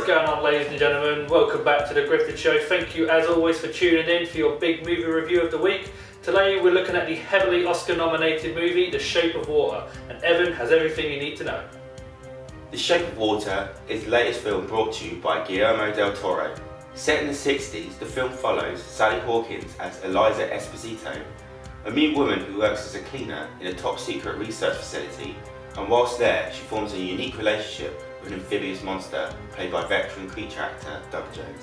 going on, ladies and gentlemen? Welcome back to the Grifford Show. Thank you as always for tuning in for your big movie review of the week. Today we're looking at the heavily Oscar nominated movie The Shape of Water, and Evan has everything you need to know. The Shape of Water is the latest film brought to you by Guillermo del Toro. Set in the 60s, the film follows Sally Hawkins as Eliza Esposito, a mute woman who works as a cleaner in a top secret research facility, and whilst there she forms a unique relationship with an amphibious monster played by veteran creature actor Doug Jones.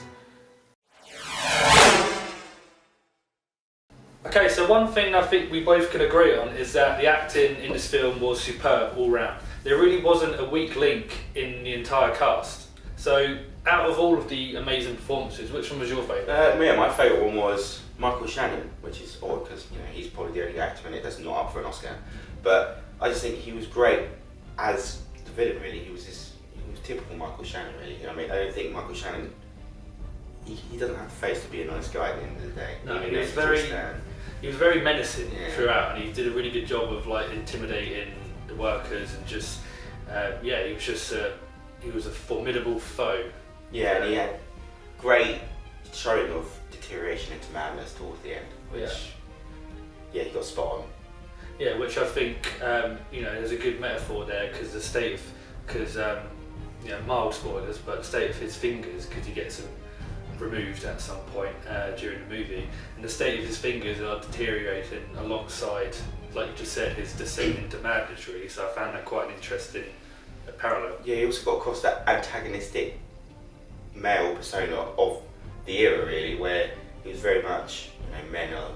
Okay, so one thing I think we both can agree on is that the acting in this film was superb all round. There really wasn't a weak link in the entire cast. So out of all of the amazing performances, which one was your favourite? My favourite one was Michael Shannon, which is odd because he's probably the only actor in it that's not up for an Oscar. But I just think he was great as the villain. Really, he was typical Michael Shannon. Really, I don't think Michael Shannon. He doesn't have a face to be a nice guy at the end of the day. No, he was very menacing throughout, and he did a really good job of intimidating the workers and just he was a formidable foe. Yeah, and he had great showing of deterioration into madness towards the end, which he got spot on. Yeah, which I think there's a good metaphor there because mild spoilers, but the state of his fingers, because he gets them removed at some point during the movie, and the state of his fingers are deteriorating alongside, like you just said, his descent into madness really, so I found that quite an interesting parallel. Yeah, he also got across that antagonistic male persona of the era really, where he was very much, men are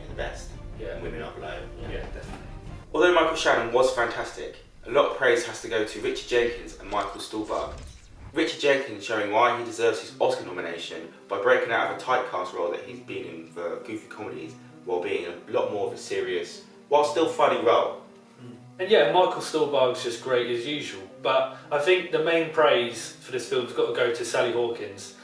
the best, and women are below. Yeah, definitely. Although Michael Shannon was fantastic, a lot of praise has to go to Richard Jenkins and Michael Stuhlbarg. Richard Jenkins showing why he deserves his Oscar nomination by breaking out of a typecast role that he's been in for goofy comedies, while being a lot more of a serious, while still funny role. And Michael Stuhlbarg's just great as usual, but I think the main praise for this film's got to go to Sally Hawkins.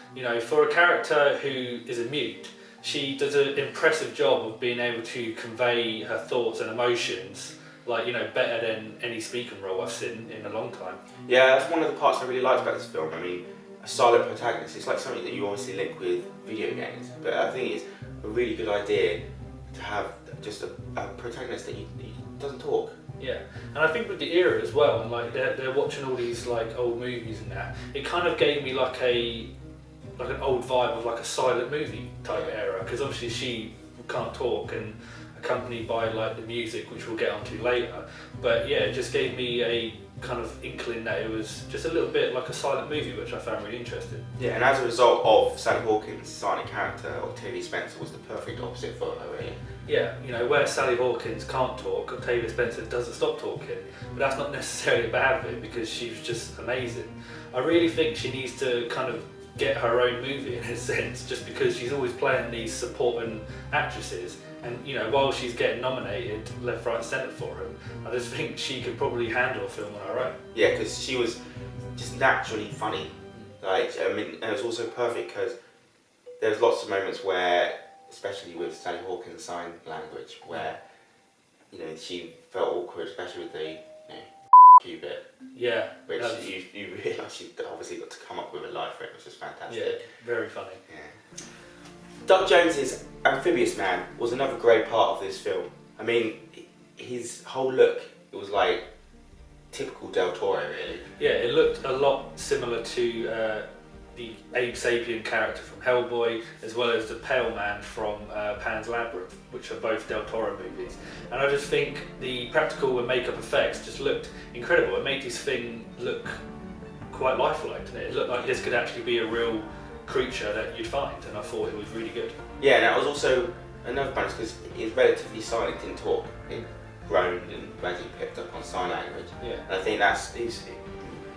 For a character who is a mute, she does an impressive job of being able to convey her thoughts and emotions better than any speaking role I've seen in a long time. Yeah, that's one of the parts I really liked about this film. A silent protagonist, it's like something that you obviously link with video games, but I think it's a really good idea to have just a protagonist that doesn't talk. Yeah, and I think with the era as well, and they're watching all these old movies and that, it kind of gave me an old vibe of a silent movie type era, because obviously she can't talk and accompanied by the music, which we'll get onto later, but it just gave me a kind of inkling that it was just a little bit like a silent movie, which I found really interesting. Yeah, and as a result of Sally Hawkins' silent character, Octavia Spencer was the perfect opposite for her, really. Yeah, where Sally Hawkins can't talk, Octavia Spencer doesn't stop talking, but that's not necessarily a bad thing because she's just amazing. I really think she needs to kind of get her own movie in a sense, just because she's always playing these supporting actresses, and while she's getting nominated left, right and centre for them, I just think she could probably handle a film on her own. Yeah, because she was just naturally funny. It was also perfect because there was lots of moments where, especially with Sally Hawkins' sign language, where she felt awkward, especially with the you bit. Yeah. Which you realise she obviously got to come up with a line for it, which was fantastic. Yeah, very funny. Yeah. Doug Jones's amphibious man was another great part of this film. His whole look, it was typical Del Toro, really. Yeah, it looked a lot similar to the Abe Sapien character from Hellboy, as well as the Pale Man from Pan's Labyrinth, which are both Del Toro movies. And I just think the practical and makeup effects just looked incredible. It made this thing look quite lifelike, didn't it? It looked like this could actually be a real creature that you'd find, and I thought it was really good. Yeah, and that was also another bonus because he's relatively silent, didn't talk. He groaned and gradually picked up on sign language. Yeah. And I think that's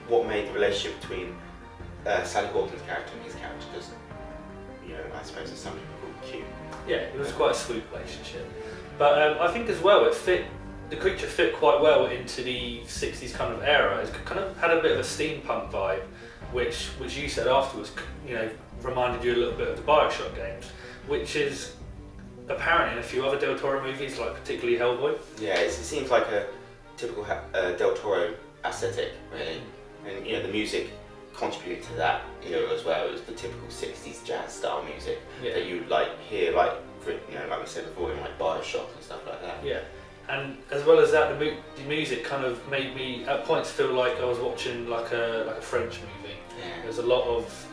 what made the relationship between Sally Hawkins' character and his character just, I suppose there's some people call cute. Yeah, it was quite a sweet relationship. But I think as well, the creature fit quite well into the 60s kind of era. It kind of had a bit of a steampunk vibe, which you said afterwards, reminded you a little bit of the Bioshock games, which is apparent in a few other Del Toro movies, particularly Hellboy. Yeah, it seems like a typical Del Toro aesthetic, really. And the music contributed to that era as well. It was the typical 60s jazz style music Yeah. that you'd like hear, like like we said before, in like Bioshock and stuff like that. Yeah, and as well as that, the music kind of made me at points feel like I was watching like a French movie. Yeah. There's a lot of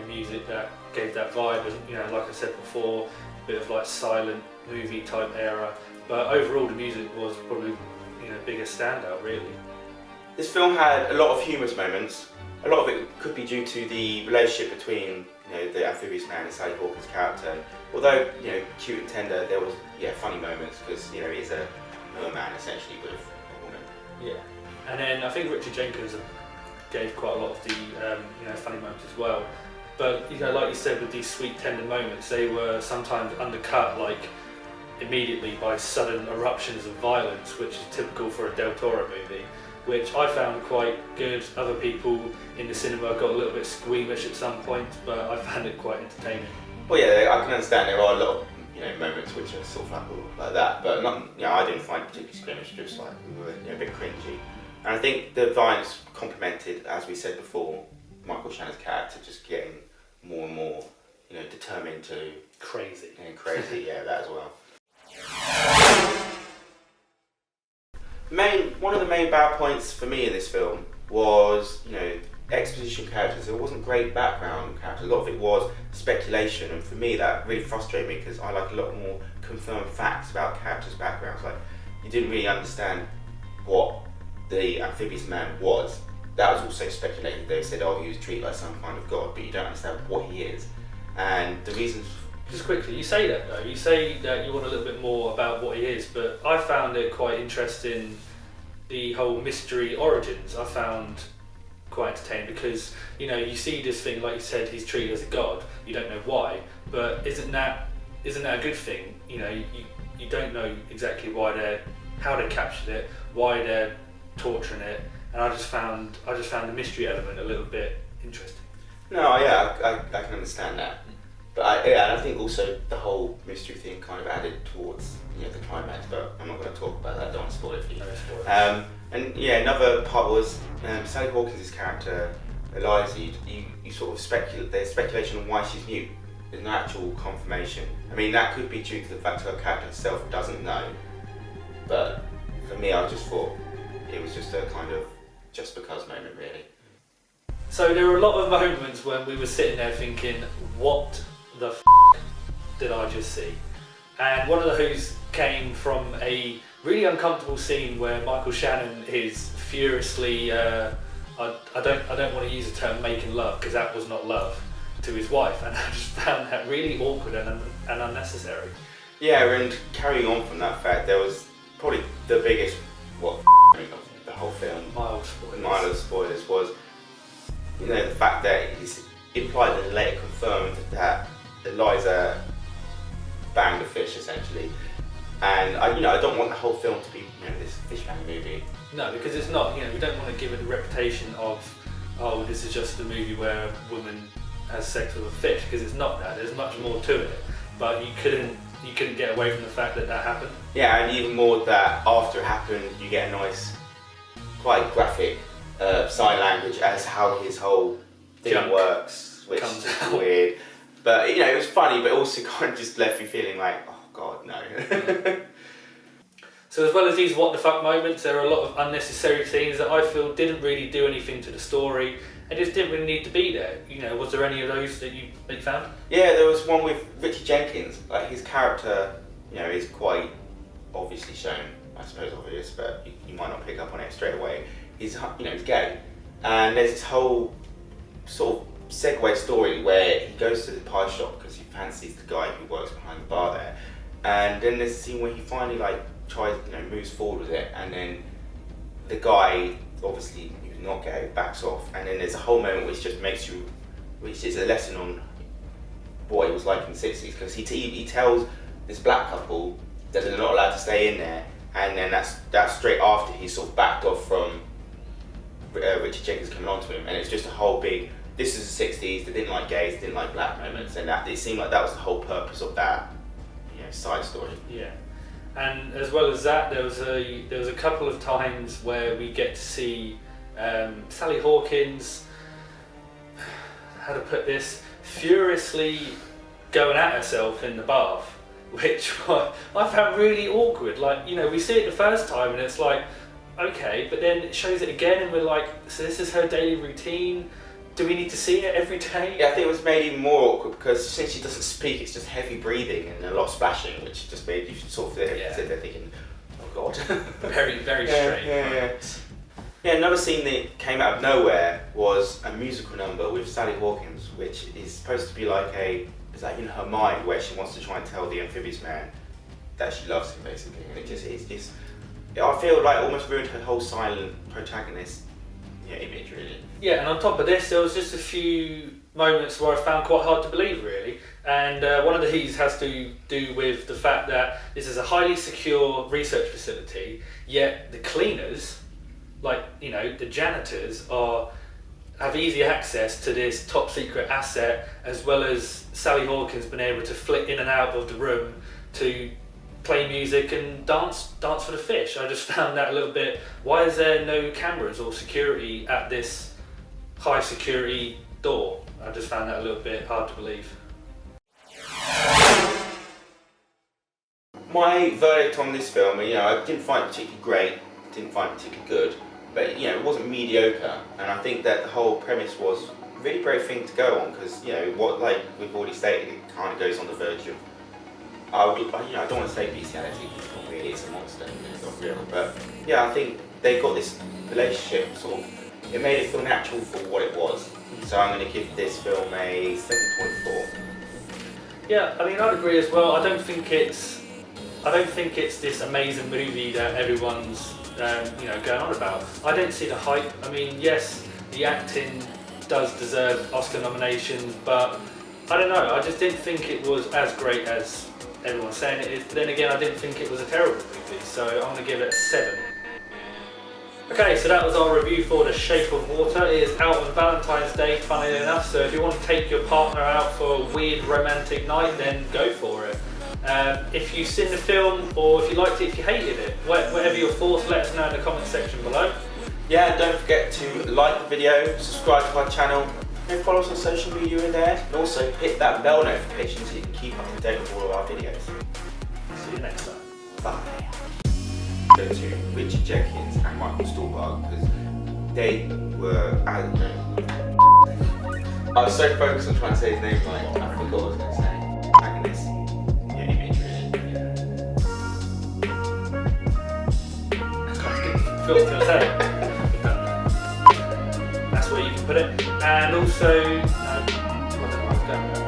music that gave that vibe, and like I said before, a bit of like silent movie type era. But overall, the music was probably biggest standout really. This film had a lot of humorous moments. A lot of it could be due to the relationship between the amphibious man and Sally Hawkins' character. Although cute and tender, there was funny moments because he is a merman essentially with a woman. Yeah, and then I think Richard Jenkins gave quite a lot of the funny moments as well. But like you said, with these sweet tender moments, they were sometimes undercut like immediately by sudden eruptions of violence, which is typical for a Del Toro movie, which I found quite good. Other people in the cinema got a little bit squeamish at some points, but I found it quite entertaining. Well, yeah, I can understand there are a lot of moments which are sort of like that, but not. I didn't find it particularly squeamish, just like a bit cringy. And I think the violence complemented, as we said before, Michael Shannon's character just getting more and more, determined to crazy. Crazy, yeah, that as well. One of the main bad points for me in this film was, exposition characters. There wasn't great background characters. A lot of it was speculation, and for me that really frustrated me because I like a lot more confirmed facts about characters' backgrounds. Like, you didn't really understand what the amphibious man was. That was also speculated. They said, he was treated like some kind of god, but you don't understand what he is. And the reasons... Just quickly, you say that though. You say that you want a little bit more about what he is, but I found it quite interesting, the whole mystery origins. I found quite entertaining because, you see this thing, like you said, he's treated as a god. You don't know why, but isn't that a good thing? You don't know exactly how they captured it, why they're torturing it, and I just found the mystery element a little bit interesting. No, yeah, I can understand that. But I think also the whole mystery thing kind of added towards the climax, but I'm not going to talk about that, don't want to spoil it for you. No, and another part was Sally Hawkins' character, Eliza, you sort of there's speculation on why she's mute. There's no actual confirmation. I mean, that could be due to the fact her character herself doesn't know, but for me, I just thought it was just a kind of just because moment, really. So there were a lot of moments when we were sitting there thinking, what the did I just see? And one of those came from a really uncomfortable scene where Michael Shannon is furiously, I don't want to use the term making love because that was not love, to his wife, and I just found that really awkward and unnecessary. Yeah, and carrying on from that fact, there was probably the biggest of the whole film. Mild spoilers was the fact that it's implied and later confirmed that Eliza banged a fish essentially, and I don't want the whole film to be this fish bang movie. No, because it's not. We don't want to give it the reputation of this is just a movie where a woman has sex with a fish, because it's not that. There's much more to it, but you couldn't get away from the fact that happened. Yeah, and even more that after it happened, you get a nice, quite graphic sign language as how his whole thing Junk works, which comes is out. weird. But it was funny, but also kind of just left me feeling like, oh god, no. So as well as these what the fuck moments, there are a lot of unnecessary scenes that I feel didn't really do anything to the story and just didn't really need to be there. Was there any of those that you found? Yeah, there was one with Richard Jenkins. Like, his character, is quite obviously shown. I suppose obvious, but you might not pick up on it straight away. He's gay, and there's this whole sort of segue story where he goes to the pie shop because he fancies the guy who works behind the bar there, and then there's a scene where he finally tries, moves forward with it, and then the guy, obviously who's not gay, backs off, and then there's a whole moment which is a lesson on what it was like in the 60s, because he tells this black couple that they're not allowed to stay in there, and then that's straight after he sort of backed off from Richard Jenkins coming on to him, and it's just a whole big, this is the 60s, they didn't like gays, they didn't like black moments, and that it seemed like that was the whole purpose of that side story. Yeah. And as well as that, there was a couple of times where we get to see Sally Hawkins how to put this, furiously going at herself in the bath, which I found really awkward. Like, you know, we see it the first time and it's like, okay, but then it shows it again and we're like, so this is her daily routine? Do we need to see it every day? Yeah, I think it was made even more awkward because since she doesn't speak, it's just heavy breathing and a lot of splashing, which just made you sort of sit there thinking, oh God. Very, very strange. Yeah, another scene that came out of nowhere was a musical number with Sally Hawkins, which is supposed to be like it's like in her mind where she wants to try and tell the amphibious man that she loves him, basically. And it's just, I feel like almost ruined her whole silent protagonist image, really. Yeah, and on top of this, there was just a few moments where I found quite hard to believe, really. And one of these has to do with the fact that this is a highly secure research facility, yet the cleaners, like, you know, the janitors, have easy access to this top secret asset, as well as Sally Hawkins been able to flit in and out of the room to play music and dance for the fish. I just found that a little bit, why is there no cameras or security at this high security door? I just found that a little bit hard to believe. My verdict on this film, you know, I didn't find it particularly great, didn't find it particularly good, but, you know, it wasn't mediocre, and I think that the whole premise was a really brave thing to go on, because, you know, what, like we've already stated, it kind of goes on the verge of, I don't want to say bestiality, because it's not really, it's a monster, it's not real, but yeah, I think they got this relationship sort of, it made it feel natural for what it was, so I'm going to give this film a 7.4. Yeah, I mean, I'd agree as well. I don't think it's this amazing movie that everyone's going on about. I don't see the hype. I mean, yes, the acting does deserve Oscar nominations, but I don't know. I just didn't think it was as great as everyone's saying it is. But then again, I didn't think it was a terrible movie, so I'm going to give it a 7. Okay, so that was our review for The Shape of Water. It is out on Valentine's Day, funnily enough, so if you want to take your partner out for a weird romantic night, then go for it. If you've seen the film, or if you liked it, if you hated it, whatever your thoughts, let us know in the comment section below. Yeah, and don't forget to like the video, subscribe to our channel, and follow us on social media in there, and also hit that bell notification so you can keep up to date with all of our videos. See you next time. Bye. Go to Richard Jenkins and Michael Stuhlbarg because they were, I don't know. I was so focused on trying to say his name right, I forgot what I was going to say. Back in this image, Phil's going to say it. That's where you can put it. And also, I don't know what's going on.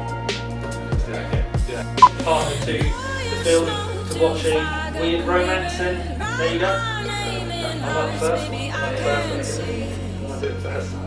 Let's do that again. Do that. Partner to the film, to watching weird romance, and there you go. I like the first one. I like the first one. I like the first one.